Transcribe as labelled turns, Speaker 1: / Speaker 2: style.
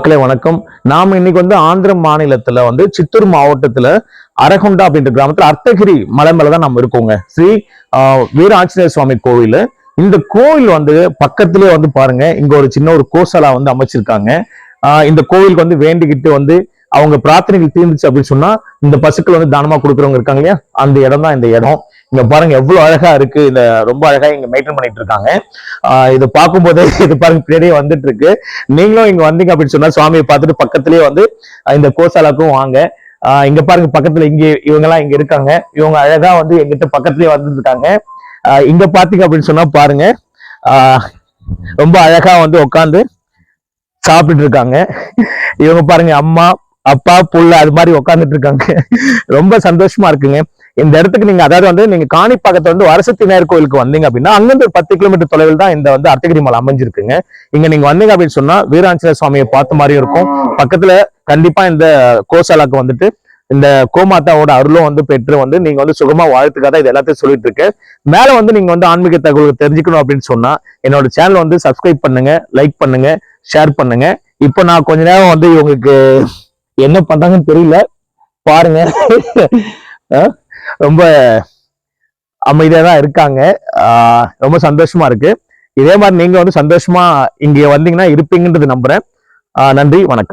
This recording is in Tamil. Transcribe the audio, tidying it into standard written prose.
Speaker 1: மக்களே வணக்கம். நாம இன்னைக்கு ஆந்திர மாநிலத்துல சித்தூர் மாவட்டத்துல அரகொண்டா அப்படின்ற கிராமத்துல அர்த்தகிரி மலை மேலதான் நம்ம இருக்கோங்க. ஸ்ரீ வீர ஆஞ்சநேய சுவாமி கோவில். இந்த கோவில் பக்கத்திலே பாருங்க, இங்க ஒரு சின்ன ஒரு கோசாலா அமைச்சிருக்காங்க. இந்த கோவிலுக்கு வேண்டிக்கிட்டு அவங்க பிரார்த்தனைகள் தீர்ந்துச்சு அப்படின்னு சொன்னா இந்த பசுக்கள் தானமா கொடுக்குறவங்க இருக்காங்க இல்லையா, அந்த இடம் தான் இந்த இடம். இங்க பாருங்க எவ்வளவு அழகா இருக்கு. இத ரொம்ப அழகா இங்க மெயின்டைன் பண்ணிட்டு இருக்காங்க. இதை பார்க்கும் போதே இது பாருங்க பின்னாடியே வந்துட்டு இருக்கு. நீங்களும் இங்க வந்தீங்க அப்படின்னு சொன்னா சுவாமியை பார்த்துட்டு பக்கத்திலேயே இந்த கோசாலாக்கும் வாங்க. இங்க பாருங்க பக்கத்துல இங்க இவங்க எல்லாம் இங்க இருக்காங்க. இவங்க அழகா எங்கிட்ட பக்கத்துலயே வந்துட்டு இருக்காங்க. இங்க பாத்தீங்க அப்படின்னு சொன்னா பாருங்க, ரொம்ப அழகா உட்காந்து சாப்பிட்டுட்டு இருக்காங்க. இவங்க பாருங்க அம்மா அப்பா புள்ள அது மாதிரி உட்காந்துட்டு இருக்காங்க. ரொம்ப சந்தோஷமா இருக்குங்க. இந்த இடத்துக்கு நீங்க அதாவது நீங்க காணிப்பாக்கத்துல வரசத்தி விநாயகர் கோயிலுக்கு வந்தீங்க அப்படின்னா அங்கிருந்து ஒரு 10 கிலோமீட்டர் தொலைவில் தான் இந்த அர்த்தகிரி மலை அமைஞ்சிருக்குங்க. இங்க நீங்க வந்தீங்க அப்படின்னு சொன்னா வீராஞ்சநேய சுவாமியை பார்த்த மாதிரியும் இருக்கும். பக்கத்துல கண்டிப்பா இந்த கோசாலாக்கு இந்த கோமாதாவோட அருளும் பெற்று நீங்க சுகமா வாழ்த்துக்காக இது எல்லாத்தையும் சொல்லிட்டு இருக்கு. மேல நீங்க ஆன்மீக தகவல் தெரிஞ்சுக்கணும் அப்படின்னு சொன்னா என்னோட சேனல் சப்ஸ்கிரைப் பண்ணுங்க, லைக் பண்ணுங்க, ஷேர் பண்ணுங்க. இப்போ நான் கொஞ்ச நேரம் இவங்களுக்கு என்ன பண்றாங்கன்னு தெரியல, பாருங்க. ரொம்ப அமைதியா தான் இருக்காங்க. ரொம்ப சந்தோஷமா இருக்கு. இதே மாதிரி நீங்க சந்தோஷமா இங்க வந்தீங்கன்னா இருப்பீங்கன்றது நம்புறேன். நன்றி, வணக்கம்.